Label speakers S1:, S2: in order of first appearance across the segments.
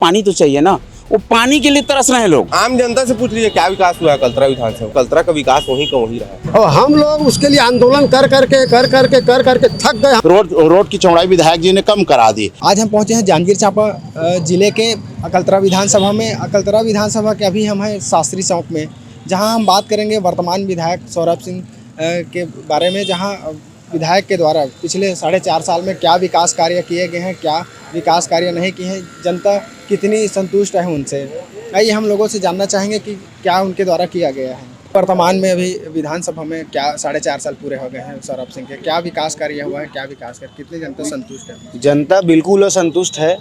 S1: पानी तो चाहिए ना, वो पानी के लिए तरस रहे हैं लोग।
S2: आम जनता से पूछ लीजिए क्या विकास हुआ है कल्तरा विधानसभा। कल्तरा का विकास वहीं का वहीं रहा है
S3: और हम लोग उसके लिए आंदोलन कर करके थक गए।
S4: रोड की चौड़ाई विधायक जी ने कम करा दी।
S5: आज हम पहुंचे हैं जांजगीर चांपा जिले के अकलतरा विधानसभा में। अकलतरा विधानसभा के अभी हम हैं शास्त्री चौक में, जहां हम बात करेंगे वर्तमान विधायक सौरभ सिंह के बारे में, जहां विधायक के द्वारा पिछले 4.5 साल में क्या विकास कार्य किए गए हैं, क्या विकास कार्य नहीं किए हैं, जनता कितनी संतुष्ट है उनसे। आइए हम लोगों से जानना चाहेंगे कि क्या उनके द्वारा किया गया है। वर्तमान में अभी विधानसभा में क्या 4.5 साल पूरे हो गए हैं सौरभ सिंह के, क्या विकास कार्य हुआ है, क्या विकास कार्य, कितनी जनता संतुष्ट है?
S4: जनता बिल्कुल असंतुष्ट है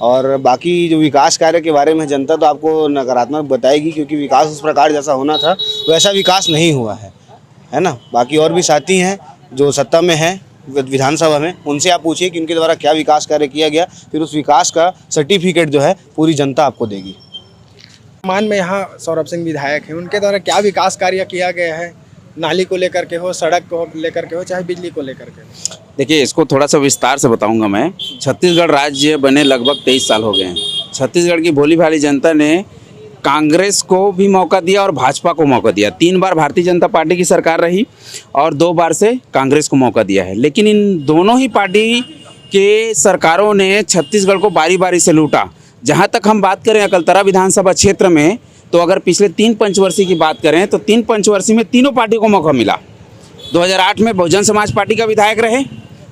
S4: और बाकी जो विकास कार्य के बारे में जनता तो आपको नकारात्मक बताएगी, क्योंकि विकास उस प्रकार जैसा होना था वैसा विकास नहीं हुआ है ना। बाकी और भी साथी हैं जो सत्ता में हैं विधानसभा में, उनसे आप पूछिए कि उनके द्वारा क्या विकास कार्य किया गया, फिर उस विकास का सर्टिफिकेट जो है पूरी जनता आपको देगी।
S5: वर्तमान में यहाँ सौरभ सिंह विधायक हैं, उनके द्वारा क्या विकास कार्य किया गया है, नाली को लेकर के हो, सड़क को लेकर के हो, चाहे बिजली को लेकर के हो?
S1: देखिए, इसको थोड़ा सा विस्तार से बताऊंगा मैं। छत्तीसगढ़ राज्य बने लगभग 23 साल हो गए हैं। छत्तीसगढ़ की भोली भाली जनता ने कांग्रेस को भी मौका दिया और भाजपा को मौका दिया। 3 बार भारतीय जनता पार्टी की सरकार रही और 2 बार से कांग्रेस को मौका दिया है, लेकिन इन दोनों ही पार्टी के सरकारों ने छत्तीसगढ़ को बारी बारी से लूटा। जहां तक हम बात करें अकलतरा विधानसभा क्षेत्र में, तो अगर पिछले 3 पंचवर्षीय की बात करें तो 3 पंचवर्षीय में तीनों पार्टी को मौका मिला। 2008 में बहुजन समाज पार्टी का विधायक रहे,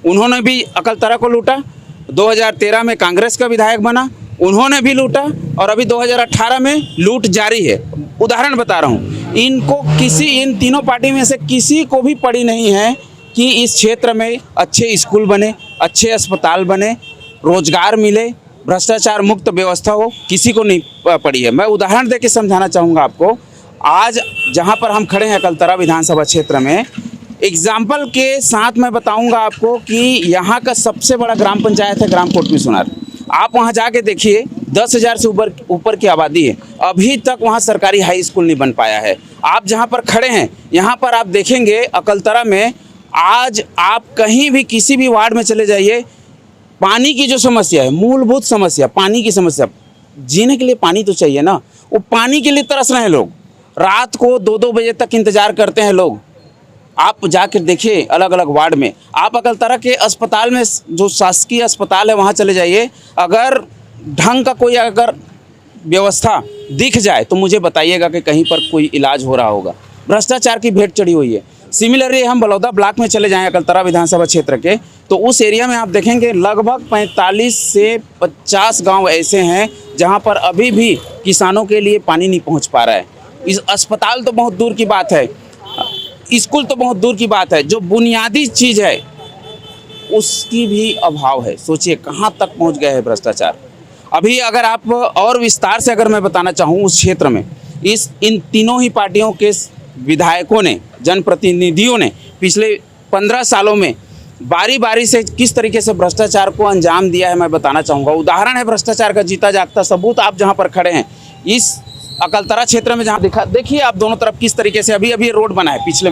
S1: उन्होंने भी अकलतरा को लूटा। 2013 में कांग्रेस का विधायक बना, उन्होंने भी लूटा, और अभी 2018 में लूट जारी है। उदाहरण बता रहा हूँ, इन तीनों पार्टी में से किसी को भी पड़ी नहीं है कि इस क्षेत्र में अच्छे स्कूल बने, अच्छे अस्पताल बने, रोजगार मिले, भ्रष्टाचार मुक्त व्यवस्था हो, किसी को नहीं पड़ी है। मैं उदाहरण देके समझाना चाहूँगा आपको। आज जहाँ पर हम खड़े हैं अकलतरा विधानसभा क्षेत्र में, एग्जाम्पल के साथ मैं बताऊँगा आपको कि यहाँ का सबसे बड़ा ग्राम पंचायत है ग्राम कोटमी सुनार। आप वहाँ जाके देखिए, 10,000 से ऊपर की आबादी है, अभी तक वहाँ सरकारी हाई स्कूल नहीं बन पाया है। आप जहाँ पर खड़े हैं, यहाँ पर आप देखेंगे अकलतरा में आज आप कहीं भी किसी भी वार्ड में चले जाइए, पानी की जो समस्या है, मूलभूत समस्या पानी की समस्या, जीने के लिए पानी तो चाहिए ना, वो पानी के लिए तरस रहे हैं लोग। रात को 2-2 बजे तक इंतजार करते हैं लोग। आप जाकर देखिए अलग अलग वार्ड में। आप अकलतरा के अस्पताल में, जो शासकीय अस्पताल है, वहाँ चले जाइए, अगर ढंग का कोई अगर व्यवस्था दिख जाए तो मुझे बताइएगा कि कहीं पर कोई इलाज हो रहा होगा। भ्रष्टाचार की भेंट चढ़ी हुई है। सिमिलरली हम बलौदा ब्लॉक में चले जाएं अकलतरा विधानसभा क्षेत्र के, तो उस एरिया में आप देखेंगे लगभग 45 से 50 गांव ऐसे हैं जहां पर अभी भी किसानों के लिए पानी नहीं पहुंच पा रहा है। इस अस्पताल तो बहुत दूर की बात है, स्कूल तो बहुत दूर की बात है, जो बुनियादी चीज़ है उसकी भी अभाव है। सोचिए कहाँ तक पहुँच गया है भ्रष्टाचार। अभी अगर आप और विस्तार से अगर मैं बताना चाहूँ, उस क्षेत्र में इन तीनों ही पार्टियों के विधायकों ने, जनप्रतिनिधियों ने पिछले 15 सालों में बारी बारी से किस तरीके से भ्रष्टाचार को अंजाम दिया है, मैं बताना चाहूँगा। उदाहरण है भ्रष्टाचार का जीता जागता सबूत। आप जहाँ पर खड़े हैं इस अकलतरा क्षेत्र में, जहाँ देखिए आप दोनों तरफ किस तरीके से अभी रोड बना है, पिछले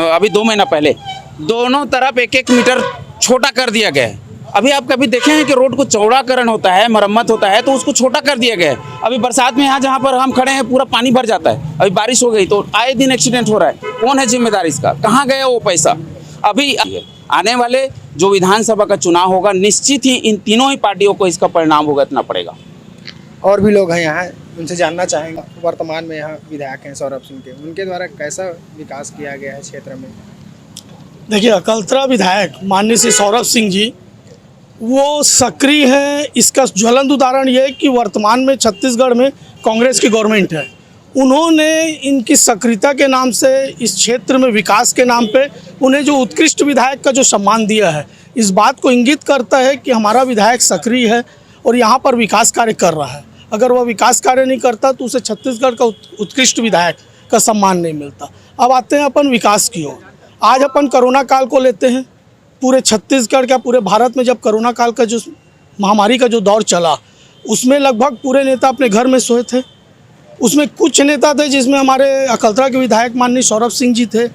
S1: अभी 2 महीना पहले दोनों तरफ 1-1 मीटर छोटा कर दिया गया है। अभी आप कभी देखे हैं कि रोड को चौड़ाकरण होता है, मरम्मत होता है, तो उसको छोटा कर दिया गया है। अभी बरसात में यहाँ जहाँ पर हम खड़े हैं पूरा पानी भर जाता है। अभी बारिश हो गई तो आए दिन एक्सीडेंट हो रहा है। कौन है जिम्मेदार इसका? कहाँ गया वो पैसा? अभी आने वाले जो विधानसभा का चुनाव होगा, निश्चित ही इन तीनों ही पार्टियों को इसका परिणाम भुगतना पड़ेगा।
S5: और भी लोग हैं यहाँ, उनसे जानना चाहेंगे। वर्तमान में यहाँ विधायक हैं सौरभ सिंह के, उनके द्वारा कैसा विकास किया गया है क्षेत्र में?
S6: देखिए, अकलतरा विधायक माननीय श्री सौरभ सिंह जी वो सक्रिय हैं। इसका ज्वलंत उदाहरण ये है कि वर्तमान में छत्तीसगढ़ में कांग्रेस की गवर्नमेंट है। उन्होंने इनकी सक्रियता के नाम से, इस क्षेत्र में विकास के नाम पे उन्हें जो उत्कृष्ट विधायक का जो सम्मान दिया है, इस बात को इंगित करता है कि हमारा विधायक सक्रिय है और यहाँ पर विकास कार्य कर रहा है। अगर वह विकास कार्य नहीं करता तो उसे छत्तीसगढ़ का उत्कृष्ट विधायक का सम्मान नहीं मिलता। अब आते हैं अपन विकास की ओर। आज अपन कोरोना काल को लेते हैं। पूरे छत्तीसगढ़ का, पूरे भारत में जब कोरोना काल का जो महामारी का जो दौर चला, उसमें लगभग पूरे नेता अपने घर में सोए थे। उसमें कुछ नेता थे जिसमें हमारे अकलतरा के विधायक माननीय सौरभ सिंह जी थे,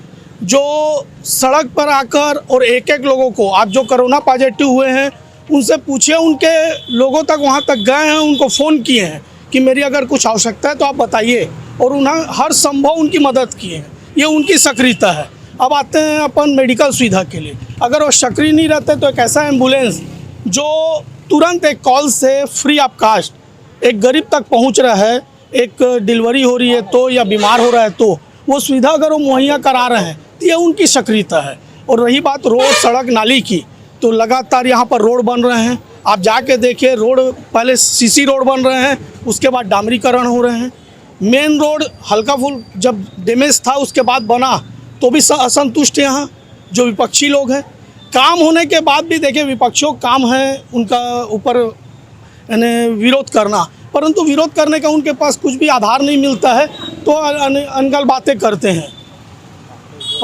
S6: जो सड़क पर आकर और एक लोगों को, आज जो कोरोना पॉजिटिव हुए हैं उनसे पूछिए, उनके लोगों तक वहाँ तक गए हैं, उनको फ़ोन किए हैं कि मेरी अगर कुछ आवश्यकता है तो आप बताइए, और उन्हें हर संभव उनकी मदद किए हैं। ये उनकी सक्रियता है। अब आते हैं अपन मेडिकल सुविधा के लिए। अगर वो सक्रिय नहीं रहते तो एक ऐसा एम्बुलेंस जो तुरंत एक कॉल से फ्री ऑफ कास्ट एक गरीब तक पहुंच रहा है, एक डिलीवरी हो रही है तो या बीमार हो रहा है तो वो सुविधा अगर वो मुहैया करा रहे हैं तो ये उनकी सक्रियता है। और रही बात रोड, सड़क, नाली की, तो लगातार यहाँ पर रोड बन रहे हैं। आप जाके देखिए, रोड पहले सीसी रोड बन रहे हैं, उसके बाद डामरीकरण हो रहे हैं। मेन रोड हल्का फुल जब डैमेज था उसके बाद बना तो भी असंतुष्ट यहाँ जो विपक्षी लोग हैं। काम होने के बाद भी देखिए विपक्षियों का काम है उनका ऊपर यानी विरोध करना, परंतु विरोध करने का उनके पास कुछ भी आधार नहीं मिलता है तो अनगल बातें करते हैं।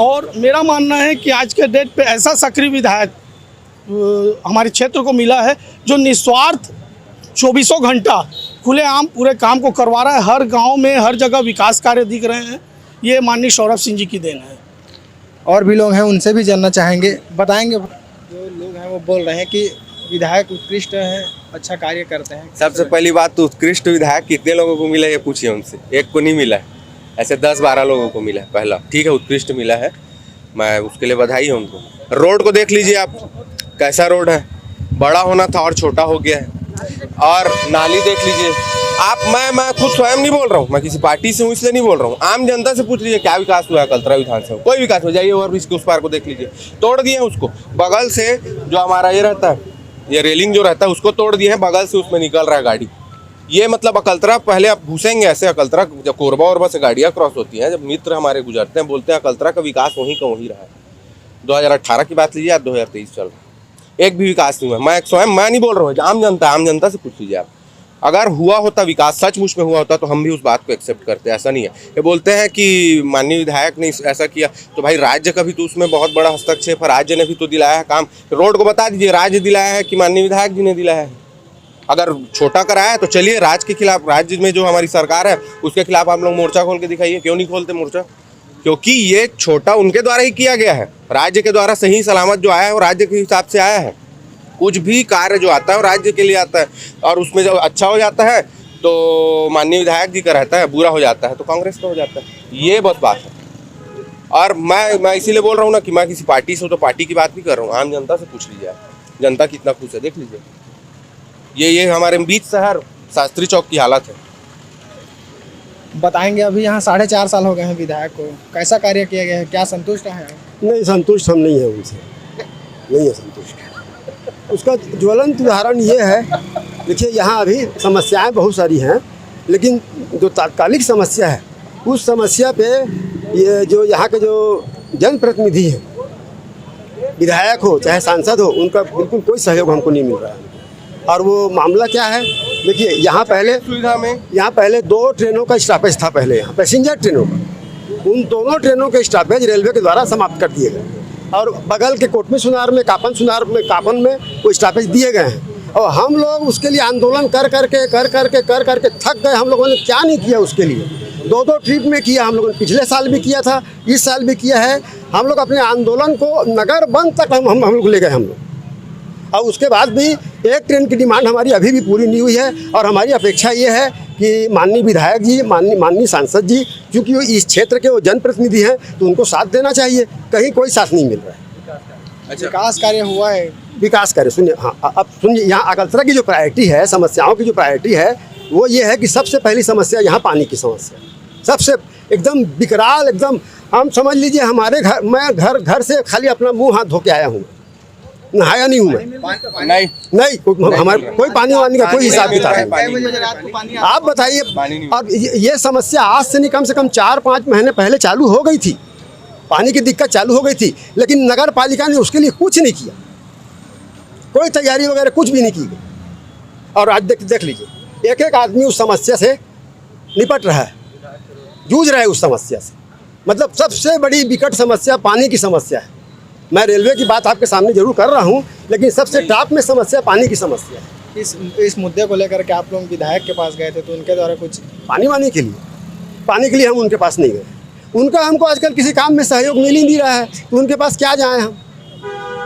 S6: और मेरा मानना है कि आज के डेट पे ऐसा सक्रिय विधायक हमारे क्षेत्र को मिला है जो निस्वार्थ 24 घंटा खुलेआम पूरे काम को करवा रहा है। हर गांव में हर जगह विकास कार्य दिख रहे हैं। ये माननीय सौरभ सिंह जी की देन है।
S5: और भी लोग हैं, उनसे भी जानना चाहेंगे, बताएंगे। जो लोग हैं वो बोल रहे हैं कि विधायक उत्कृष्ट हैं, अच्छा कार्य करते हैं।
S2: सबसे पहली बात तो उत्कृष्ट विधायक कितने लोगों को मिला ये पूछिए उनसे। एक को नहीं मिला है, ऐसे 10-12 लोगों को मिला है। पहला ठीक है, उत्कृष्ट मिला है, मैं उसके लिए बधाई है उनको। रोड को देख लीजिए आप, कैसा रोड है, बड़ा होना था और छोटा हो गया है। और नाली देख लीजिए आप, मैं खुद स्वयं नहीं बोल रहा हूँ, मैं किसी पार्टी से हूँ इसलिए नहीं बोल रहा हूँ। आम जनता से पूछ लीजिए क्या विकास हुआ है कल्तरा विधानसभा, कोई विकास हो जाइए और इसके उस पार को देख लीजिए, तोड़ दिए हैं उसको। बगल से जो हमारा ये रहता है, ये रेलिंग जो रहता है उसको तोड़ दिए हैं, बगल से उसमें निकल रहा है गाड़ी। ये मतलब अकलतरा, पहले आप घुसेंगे ऐसे अकलतरा, जब कोरबा ओरबा से गाड़ियाँ क्रॉस होती हैं, जब मित्र हमारे गुजरते हैं बोलते हैं अकलतरा का विकास वहीं का वहीं रहा है। 2018 की बात लीजिए, आज 2023 चल रहा है, एक भी विकास नहीं हुआ। मैं नहीं बोल रहा हूँ, आम जनता से पूछ लीजिए आप। अगर हुआ होता विकास, सचमुच में हुआ होता तो हम भी उस बात को एक्सेप्ट करते। ऐसा नहीं है। ये बोलते हैं कि माननीय विधायक ने ऐसा किया, तो भाई राज्य का भी तो उसमें बहुत बड़ा हस्तक्षेप है। राज्य ने भी तो दिलाया है काम। रोड को बता दीजिए राज्य दिलाया है कि माननीय विधायक जी ने दिलाया है। अगर छोटा कराया है तो चलिए राज्य के खिलाफ, राज्य में जो हमारी सरकार है उसके खिलाफ आप लोग मोर्चा खोल के दिखाइए। क्यों नहीं खोलते मोर्चा? क्योंकि ये छोटा उनके द्वारा ही किया गया है। राज्य के द्वारा सही सलामत जो आया है वो राज्य के हिसाब से आया है। कुछ भी कार्य जो आता है वो राज्य के लिए आता है, और उसमें जब अच्छा हो जाता है तो माननीय विधायक जी का रहता है, बुरा हो जाता है तो कांग्रेस का हो जाता है। ये बस बात है। और मैं इसीलिए बोल रहा हूँ ना कि मैं किसी पार्टी से हूँ तो पार्टी की बात नहीं कर रहा हूँ। आम जनता से पूछ लीजिए, जनता कितना खुश है देख लीजिए। ये हमारे बीच शहर शास्त्री चौक की हालत है।
S5: बताएंगे। अभी यहाँ 4.5 साल हो गए हैं विधायक को, कैसा कार्य किया गया है, क्या संतुष्ट है?
S3: नहीं, संतुष्ट हम नहीं है उनसे, नहीं है संतुष्ट। उसका ज्वलंत उदाहरण ये है, देखिए यहाँ अभी समस्याएं बहुत सारी हैं, लेकिन जो तात्कालिक समस्या है उस समस्या पे ये जो यहाँ के जो जनप्रतिनिधि हैं, विधायक हो चाहे सांसद हो, उनका बिल्कुल कोई सहयोग हमको नहीं मिल रहा है। और वो मामला क्या है, देखिए यहाँ पहले 2 ट्रेनों का स्टॉपेज था, पहले यहाँ पैसेंजर ट्रेनों का। उन दोनों ट्रेनों के स्टॉपेज रेलवे के द्वारा समाप्त कर दिए गए, और बगल के कोटमी सुनार में, कापन में वो स्टॉपेज दिए गए हैं। और हम लोग उसके लिए आंदोलन कर करके थक गए। हम लोगों ने क्या नहीं किया उसके लिए, 2 ट्रिप में किया हम लोगों ने, पिछले साल भी किया था, इस साल भी किया है। हम लोग अपने आंदोलन को नगर बंद तक हम लोग ले गए हम लोग। और उसके बाद भी एक ट्रेन की डिमांड हमारी अभी भी पूरी नहीं हुई है। और हमारी अपेक्षा ये है कि माननीय विधायक जी, माननीय सांसद जी, क्योंकि वो इस क्षेत्र के वो जनप्रतिनिधि हैं तो उनको साथ देना चाहिए। कहीं कोई साथ नहीं मिल रहा है।
S5: अच्छा, विकास कार्य हुआ है?
S3: विकास कार्य सुनिए, हाँ अब सुनिए, यहाँ अकलतरा की जो प्रायोरिटी है, समस्याओं की जो प्रायोरिटी है वो ये है कि सबसे पहली समस्या यहाँ पानी की समस्या, सबसे एकदम विकराल, एकदम हम समझ लीजिए हमारे घर, मैं घर से खाली अपना मुँह हाथ धो के आया हूँ, नहाया नहीं हूँ मैं। नहीं, हमारे कोई पानी वानी का कोई हिसाब किताब नहीं। आप बताइए, अब ये समस्या आज से नहीं, कम से कम 4-5 महीने पहले चालू हो गई थी, पानी की दिक्कत चालू हो गई थी, लेकिन नगर पालिका ने उसके लिए कुछ नहीं किया, कोई तैयारी वगैरह कुछ भी नहीं की गई। और आज देख लीजिए, एक आदमी उस समस्या से निपट रहा है, जूझ रहा है उस समस्या से। मतलब सबसे बड़ी विकट समस्या पानी की समस्या है। मैं रेलवे की बात आपके सामने जरूर कर रहा हूं, लेकिन सबसे टॉप में समस्या पानी की समस्या है।
S5: इस मुद्दे को लेकर के आप लोग विधायक के पास गए थे तो उनके द्वारा कुछ
S3: पानी के लिए हम उनके पास नहीं गए। उनका हमको आजकल किसी काम में सहयोग मिल ही नहीं रहा है, तो उनके पास क्या जाएं हम।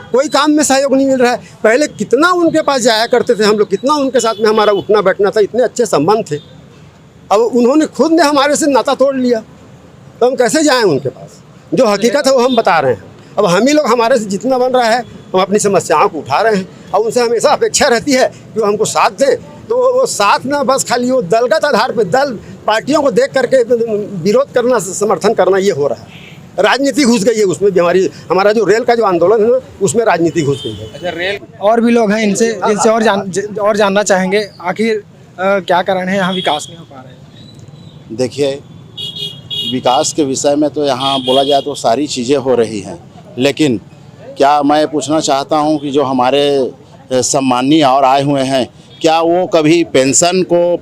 S3: कोई काम में सहयोग नहीं मिल रहा है। पहले कितना उनके पास जाया करते थे हम लोग, कितना उनके साथ में हमारा उठना बैठना था, इतने अच्छे संबंध थे। अब उन्होंने खुद ने हमारे से नाता तोड़ लिया, तो हम कैसे जाएं उनके पास? जो हकीकत है वो हम बता रहे हैं। अब हम ही लोग, हमारे से जितना बन रहा है हम अपनी समस्याओं को उठा रहे हैं, और उनसे हमेशा अपेक्षा रहती है कि वो हमको साथ दें। तो वो साथ ना बस खाली वो दलगत आधार पर दल पार्टियों को देख करके विरोध करना, समर्थन करना, ये हो रहा है। राजनीति घुस गई है उसमें भी। हमारा जो रेल का जो आंदोलन है ना, उसमें राजनीति घुस गई है।
S2: अच्छा, रेल
S5: और भी लोग हैं, इनसे और जानना चाहेंगे आखिर क्या कारण है यहाँ विकास नहीं हो पा रहा है।
S7: देखिए, विकास के विषय में तो यहाँ बोला जाए तो सारी चीज़ें हो रही हैं, लेकिन क्या मैं पूछना चाहता हूँ कि जो हमारे सम्मानीय और आए हुए हैं, क्या वो कभी पेंशन को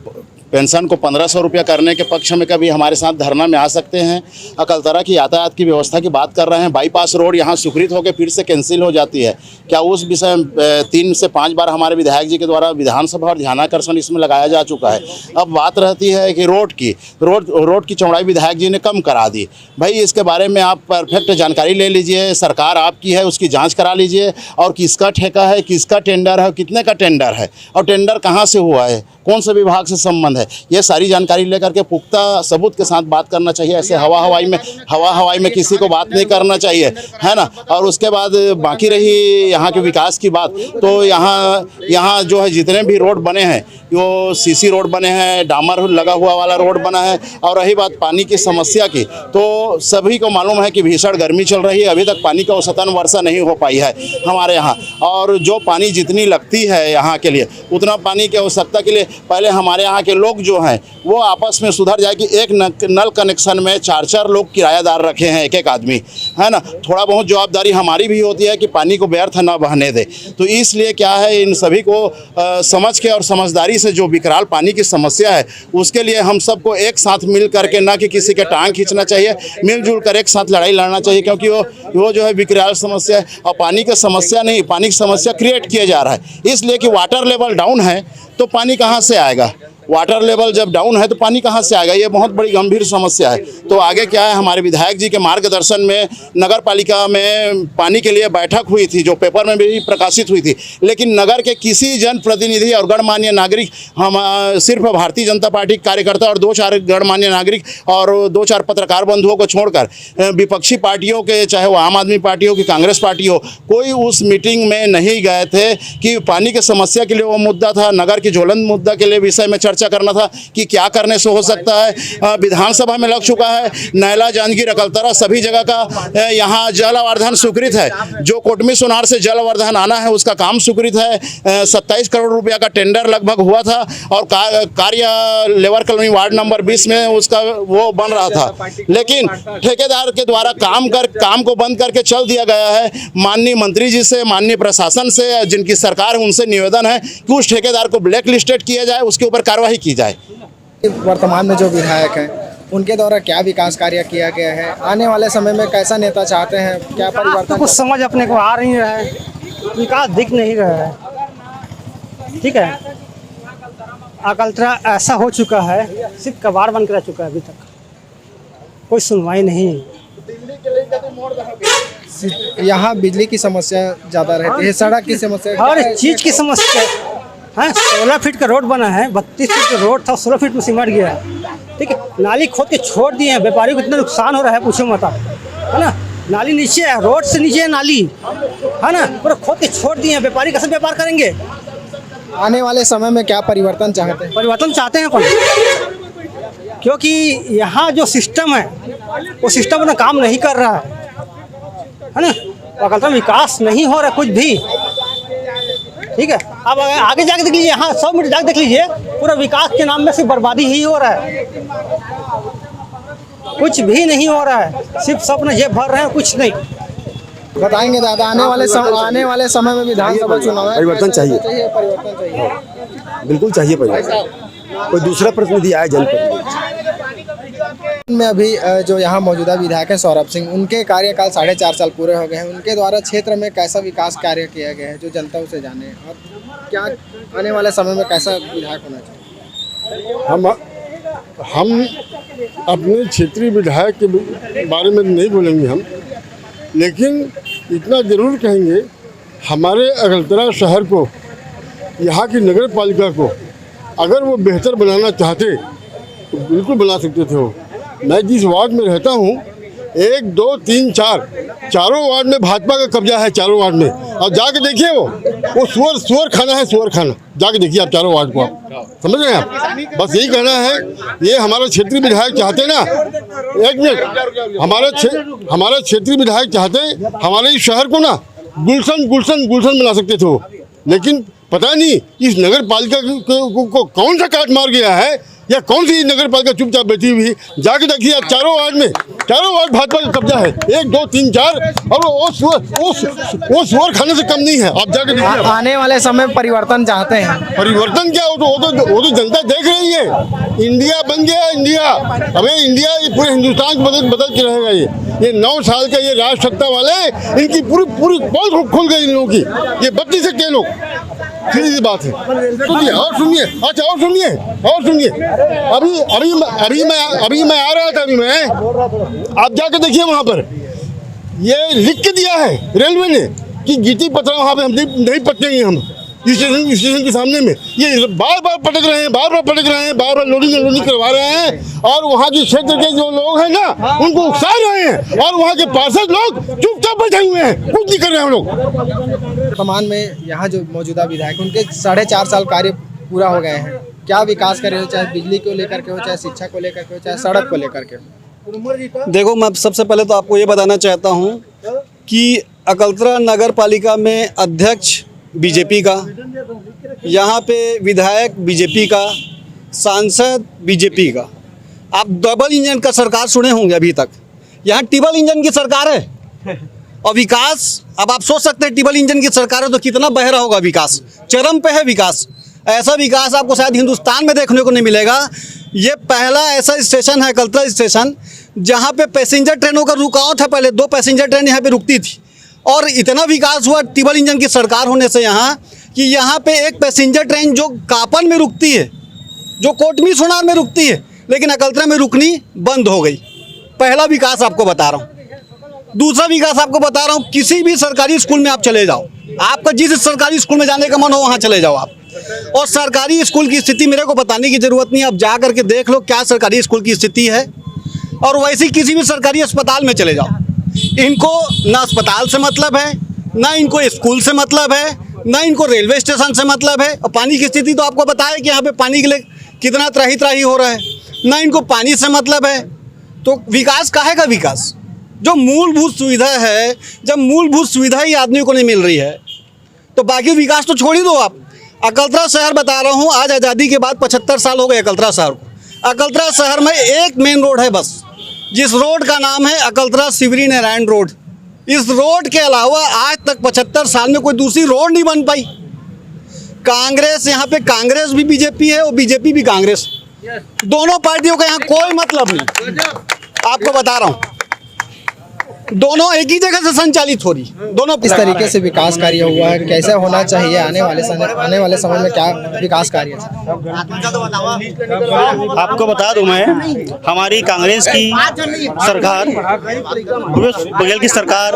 S7: 1500 रुपया करने के पक्ष में कभी हमारे साथ धरना में आ सकते हैं? अकलतरा की यातायात की व्यवस्था की बात कर रहे हैं, बाईपास रोड यहाँ स्वीकृत होकर फिर से कैंसिल हो जाती है। क्या उस विषय में 3 से 5 बार हमारे विधायक जी के द्वारा विधानसभा और ध्यानाकर्षण इसमें लगाया जा चुका है। अब बात रहती है कि रोड की चौड़ाई विधायक जी ने कम करा दी। भाई, इसके बारे में आप परफेक्ट जानकारी ले लीजिए, सरकार आपकी है, उसकी जाँच करा लीजिए, और किसका ठेका है, किसका टेंडर है, कितने का टेंडर है, और टेंडर कहाँ से हुआ है, कौन से विभाग से संबंध है, ये सारी जानकारी लेकर के पुख्ता सबूत के साथ बात करना चाहिए। ऐसे हवाई में किसी को बात नहीं करना चाहिए, है ना। और उसके बाद बाकी रही यहाँ के विकास की बात, तो यहाँ जो है जितने भी रोड बने हैं, वो सीसी रोड बने हैं, डामर लगा हुआ वाला रोड बना है। और रही बात पानी की समस्या की, तो सभी को मालूम है कि भीषण गर्मी चल रही है, अभी तक पानी का औसतन वर्षा नहीं हो पाई है हमारे यहाँ। और जो पानी जितनी लगती है यहाँ के लिए, उतना पानी की आवश्यकता के लिए पहले हमारे यहाँ के लोग जो हैं वो आपस में सुधर जाए कि एक नल कनेक्शन में 4-4 लोग किराएदार रखे हैं, एक आदमी, है ना। थोड़ा बहुत जवाबदारी हमारी भी होती है कि पानी को व्यर्थ ना बहने दे। तो इसलिए क्या है, इन सभी को समझ के और समझदारी से जो विकराल पानी की समस्या है, उसके लिए हम सबको एक साथ मिल करके, ना कि किसी के टांग खींचना चाहिए, मिलजुल कर एक साथ लड़ाई लड़ना चाहिए। क्योंकि वो जो है विकराल समस्या है, और पानी की समस्या नहीं, पानी की समस्या क्रिएट किया जा रहा है। इसलिए कि वाटर लेवल डाउन है तो पानी कहाँ से आएगा? वाटर लेवल जब डाउन है तो पानी कहाँ से आएगा? ये बहुत बड़ी गंभीर समस्या है। तो आगे क्या है, हमारे विधायक जी के मार्गदर्शन में नगर पालिका में पानी के लिए बैठक हुई थी, जो पेपर में भी प्रकाशित हुई थी, लेकिन नगर के किसी जनप्रतिनिधि और गणमान्य नागरिक, हम सिर्फ भारतीय जनता पार्टी के कार्यकर्ता और 2-4 गणमान्य नागरिक और 2-4 पत्रकार बंधुओं को छोड़कर विपक्षी पार्टियों के, चाहे वो आम आदमी पार्टी हो कि कांग्रेस पार्टी हो, कोई उस मीटिंग में नहीं गए थे कि पानी की समस्या के लिए वो मुद्दा था, नगर की ज्वलंत मुद्दा के लिए विषय में चर्चा करना था कि क्या करने से हो सकता है। विधानसभा में लग चुका है, नैला, जांजगीर, अकलतरा सभी जगह का यहाँ जल आवर्धन स्वीकृत है। जो कोटमी सोनार से जल आवर्धन आना है उसका काम स्वीकृत है। 27 करोड़ रुपया का टेंडर लगभग हुआ था, और कार्य लेबर कॉलोनी वार्ड नंबर 20 में उसका वो बन रहा था, लेकिन ठेकेदार के द्वारा काम को बंद करके चल दिया गया है। माननीय मंत्री जी से, माननीय प्रशासन से, जिनकी सरकार है, उनसे निवेदन है कि उस ठेकेदार को ब्लैक लिस्टेड किया जाए, उसके ऊपर कार्रवाई की जाए।
S5: वर्तमान में जो विधायक हैं उनके द्वारा क्या विकास कार्य किया गया है, आने वाले समय में कैसा नेता चाहते हैं, क्या परिवर्तन?
S8: तो कुछ समझ अपने को आ नहीं रहा है, विकास दिख नहीं रहा है। ठीक है, अकलतरा ऐसा हो चुका है, सिर्फ कबाड़ बन कर रह चुका है, अभी तक कोई सुनवाई नहीं।
S5: यहाँ बिजली की समस्या ज़्यादा रहती है, सड़क की समस्या,
S8: हर चीज़ की समस्या है। 16 फीट का रोड बना है, 32 फीट का रोड था, 16 फीट में सिमट गया है। ठीक है, नाली खोद के छोड़ दिए हैं, व्यापारी को इतना नुकसान हो रहा है, पूछो मत आप, है ना। नाली नीचे है, रोड से नीचे है नाली, है ना, पूरा खोद के छोड़ दिए हैं, व्यापारी कैसे व्यापार करेंगे?
S5: आने वाले समय में क्या परिवर्तन चाहते हैं?
S8: परिवर्तन चाहते हैं कौन? क्योंकि यहाँ जो सिस्टम है वो सिस्टम अपना काम नहीं कर रहा है ना। अकलतरा में विकास नहीं हो रहा कुछ भी। ठीक है, अब आगे जाके देख लीजिए, यहाँ 100 मीटर जाके देख लीजिए, पूरा विकास के नाम में सिर्फ बर्बादी ही हो रहा है, कुछ भी नहीं हो रहा है, सिर्फ सब अपना जेब भर रहे हैं, कुछ नहीं।
S5: बताएंगे दादा, आने वाले समय में विधानसभा चुनाव है,
S3: परिवर्तन चाहिए,
S5: परिवर्तन चाहिए,
S3: बिल्कुल चाहिए परिवर्तन। कोई दूसरा प्रतिनिधि आए, जनप्रतिनिधि
S5: में अभी जो यहाँ मौजूदा विधायक हैं सौरभ सिंह, उनके कार्यकाल 4.5 साल पूरे हो गए हैं। उनके द्वारा क्षेत्र में कैसा विकास कार्य किया गया है जो जनता उसे जाने, और क्या आने वाले समय में कैसा विधायक होना चाहिए?
S9: हम अपने क्षेत्रीय विधायक के बारे में नहीं बोलेंगे हम, लेकिन इतना ज़रूर कहेंगे हमारे अगलतरा शहर को, यहाँ की नगर पालिका को अगर वो बेहतर बनाना चाहते तो बिल्कुल बना सकते थे। वो मैं जिस वार्ड में रहता हूँ 1, 2, 3, 4 चारों वार्ड में भाजपा का कब्जा है, चारों वार्ड में। और जाके देखिए वो सुअर खाना है, सुअर खाना। जाके देखिए आप चारों वार्ड को, आप समझ रहे हैं आप। बस यही कहना है, ये हमारा क्षेत्रीय विधायक चाहते ना, एक मिनट, हमारा क्षेत्रीय विधायक चाहते हमारे इस शहर को ना गुलशन बना सकते थे वो, लेकिन पता नहीं इस नगर पालिका को कौन सा काट मार गया है, या कौन सी नगर पालिका चुपचाप बैठी हुई। जाके देखिए आप चारों वार्ड भाजपा का कब्जा है, 1, 2, 3, 4। और वो सुअर खाने से कम नहीं है। आप जाके देखिए।
S5: आने वाले समय परिवर्तन चाहते हैं।
S9: परिवर्तन क्या, वो तो जनता देख रही है। इंडिया बन गया इंडिया। अबे इंडिया ये पूरे हिंदुस्तान बदल के रहेगा। ये 9 साल का ये राज सत्ता वाले, इनकी पूरी पोल खुल गई इन लोगों की। ये बच नहीं सकते लोग, सीधी सी बात है। सुनिए और सुनिए, अच्छा और सुनिए। अभी मैं आ रहा था, आप जाके देखिए वहाँ पर ये लिख के दिया है रेलवे ने कि गिट्टी पत्थर वहाँ पे हम नहीं पटकेंगे। हम स्टेशन के सामने में ये बार बार पटक रहे हैं, बार बार लोडिंग करवा रहे हैं। और वहाँ के क्षेत्र के जो लोग हैं ना, उनको उकसा रहे हैं। और वहाँ के पार्षद लोग चुपचाप बैठे हुए हैं, कुछ नहीं कर रहे हैं हम लोग।
S5: वर्तमान में यहाँ जो मौजूदा विधायक, उनके 4.5 साल कार्य पूरा हो गए हैं। क्या विकास करे हो, चाहे बिजली को लेकर के हो, चाहे शिक्षा को लेकर के हो, चाहे सड़क को लेकर के हो?
S10: देखो, मैं सबसे पहले तो आपको ये बताना चाहता हूँ कि अकलतरा नगर पालिका में अध्यक्ष बीजेपी का, यहाँ पे विधायक बीजेपी का, सांसद बीजेपी का। आप डबल इंजन का सरकार सुने होंगे अभी तक, यहाँ ट्रिपल इंजन की सरकार है। और विकास, अब आप सोच सकते हैं ट्रिपल इंजन की सरकार है तो कितना बहरा होगा विकास, चरम पे है विकास। ऐसा विकास आपको शायद हिंदुस्तान में देखने को नहीं मिलेगा। ये पहला ऐसा स्टेशन है अकलतरा स्टेशन जहाँ पे पैसेंजर ट्रेनों का रुकाव था। पहले 2 पैसेंजर ट्रेन यहाँ पे रुकती थी, और इतना विकास हुआ ट्रिपल इंजन की सरकार होने से यहाँ कि यहाँ पे एक पैसेंजर ट्रेन जो कापन में रुकती है, जो कोटमी सोनार में रुकती है, लेकिन अकलतरा में रुकनी बंद हो गई। पहला विकास आपको बता रहा हूँ। दूसरा विकास आपको बता रहा हूँ, किसी भी सरकारी स्कूल में आप चले जाओ, आपका जिस सरकारी स्कूल में जाने का मन हो वहाँ चले जाओ आप। और सरकारी स्कूल की स्थिति मेरे को बताने की ज़रूरत नहीं, आप जा करके देख लो क्या सरकारी स्कूल की स्थिति है। और वैसे किसी भी सरकारी अस्पताल में चले जाओ, इनको ना अस्पताल से मतलब है, ना इनको स्कूल से मतलब है, ना इनको रेलवे स्टेशन से मतलब है। और पानी की स्थिति तो आपको बताया कि यहाँ पे पानी के लिए कितना त्राही हो रहा है, ना इनको पानी से मतलब है। तो विकास काहे का विकास? जो मूलभूत सुविधा है, जब मूलभूत सुविधा ही आदमी को नहीं मिल रही है तो बाकी विकास तो छोड़ ही दो आप। अकलतरा शहर बता रहा हूँ, आज आज़ादी के बाद 75 साल हो गए अकलतरा शहर को। अकलतरा शहर में एक मेन रोड है बस, जिस रोड का नाम है अकलतरा शिवरी नारायण रोड। इस रोड के अलावा आज तक 75 साल में कोई दूसरी रोड नहीं बन पाई। कांग्रेस, यहाँ पे कांग्रेस भी बीजेपी है और बीजेपी भी कांग्रेस, दोनों पार्टियों का यहाँ कोई मतलब नहीं। आपको बता रहा हूँ, दोनों एक ही जगह से संचालित हो रही, दोनों।
S5: इस तरीके से विकास कार्य हुआ है, कैसे होना चाहिए आने वाले समय में, क्या विकास कार्य है?
S11: आपको बता दूं मैं, हमारी कांग्रेस की सरकार, बघेल की सरकार,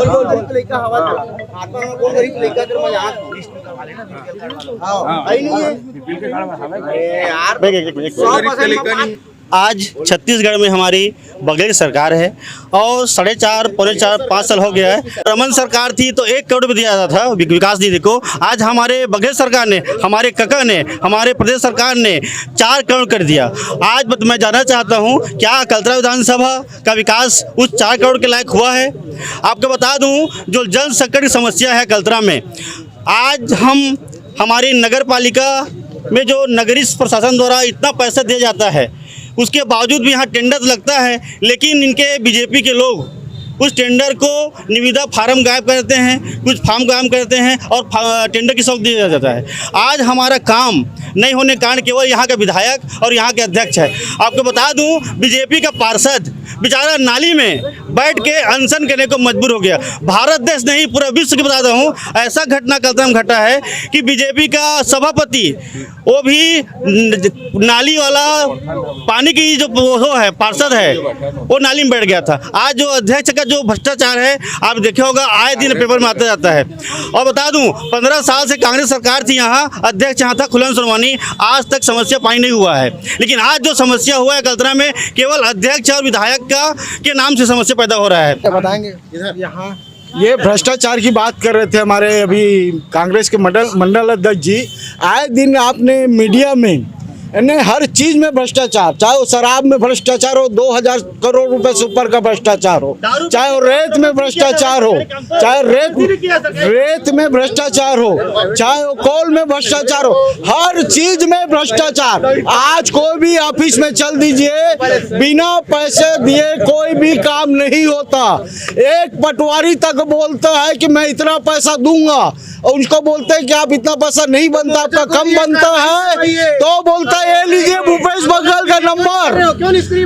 S11: आज छत्तीसगढ़ में हमारी बघेल सरकार है और 4.5 पौने 4-5 साल हो गया है। रमन सरकार थी तो 1 करोड़ भी दिया जाता था विकास निधि को। आज हमारे बघेल सरकार ने, हमारे कका ने, हमारे प्रदेश सरकार ने 4 करोड़ कर दिया। आज मैं जानना चाहता हूं, क्या अकलतरा विधानसभा का विकास उस 4 करोड़ के लायक हुआ है? आपको बता दूं, जो जल संकट की समस्या है अकलतरा में, आज हमारी नगर पालिका में जो नगरीय प्रशासन द्वारा इतना पैसा दिया जाता है, उसके बावजूद भी यहाँ टेंडर लगता है, लेकिन इनके बीजेपी के लोग उस टेंडर को निविदा फार्म गायब करते हैं, कुछ फार्म गायब करते हैं और टेंडर की शौक दिया जाता है। आज हमारा काम नहीं होने के कारण केवल यहाँ का विधायक और यहाँ के अध्यक्ष है। आपको बता दूं, बीजेपी का पार्षद बेचारा नाली में बैठ के अनशन करने को मजबूर हो गया। भारत देश नहीं, पूरा विश्व की बता रहा हूँ, ऐसा घटना कल में घटा है कि बीजेपी का सभापति वो भी नाली वाला पानी की जो वो है पार्षद है वो नाली में बैठ गया था। आज जो अध्यक्ष का जो भ्रष्टाचार है आप देखे होगा, आए दिन पेपर में आता जाता है। और बता दूं 15 साल से कांग्रेस सरकार थी, यहाँ अध्यक्ष यहाँ था खुलन सुरवानी, आज तक समस्या पानी नहीं हुआ है। लेकिन आज जो समस्या हुआ है अकलतरा में, केवल अध्यक्ष और विधायक के नाम से समस्या पैदा हो रहा है।
S5: क्या बताएंगे यहाँ
S6: ये भ्रष्टाचार की बात कर रहे थे हमारे अभी कांग्रेस के मंडल अध्यक्ष जी। आए दिन आपने मीडिया में हर चीज में भ्रष्टाचार, चाहे वो शराब में भ्रष्टाचार हो, 2000 करोड़ रुपए से ऊपर का भ्रष्टाचार हो, चाहे वो रेत में भ्रष्टाचार हो, चाहे रेत में भ्रष्टाचार हो, चाहे वो कोल में भ्रष्टाचार हो, हर चीज में भ्रष्टाचार। आज कोई भी ऑफिस में चल दीजिए, बिना पैसे दिए कोई भी काम नहीं होता। एक पटवारी तक बोलता है कि मैं इतना पैसा दूंगा, और उनको बोलते हैं कि आप इतना पैसा नहीं बनता, आपका कम बनता है, तो बोलता है ये लीजिए भूपेश बघेल का नंबर।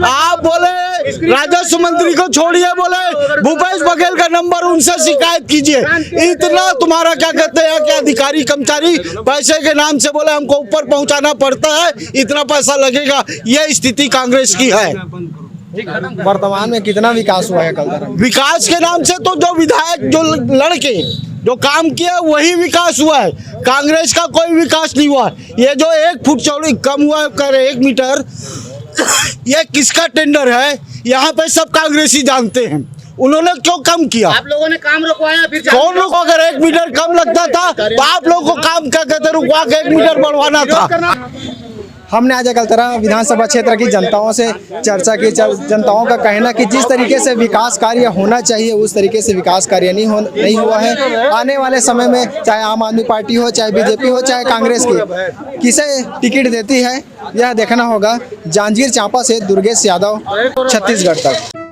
S6: आप बोले राजस्व मंत्री को छोड़िए, बोले भूपेश बघेल का नंबर, उनसे शिकायत कीजिए। इतना तुम्हारा क्या कहते हैं कि अधिकारी कर्मचारी पैसे के नाम से बोले हमको ऊपर पहुंचाना पड़ता है, इतना पैसा लगेगा। ये स्थिति कांग्रेस की है।
S5: वर्तमान में कितना विकास हुआ है अकलतरा में?
S6: विकास के नाम से तो जो विधायक जो लड़के जो काम किया वही विकास हुआ है, कांग्रेस का कोई विकास नहीं हुआ। ये जो 1 फुट चौड़ी कम हुआ है, कह रहे 1 मीटर, ये किसका टेंडर है? यहाँ पे सब कांग्रेसी जानते हैं, उन्होंने क्यों कम किया? आप लोगों ने काम रुकवाया, फिर कौन रुको? अगर 1 मीटर कम लगता था तो आप लोगों को काम क्या कहते रुकवा के 1 मीटर बढ़वाना था।
S5: हमने आज अकलतरा विधानसभा क्षेत्र की जनताओं से चर्चा की। जनताओं का कहना कि जिस तरीके से विकास कार्य होना चाहिए उस तरीके से विकास कार्य नहीं हुआ है। आने वाले समय में चाहे आम आदमी पार्टी हो, चाहे बीजेपी हो, चाहे कांग्रेस की, किसे टिकट देती है यह देखना होगा। जांजगीर चांपा से दुर्गेश यादव, छत्तीसगढ़ तक।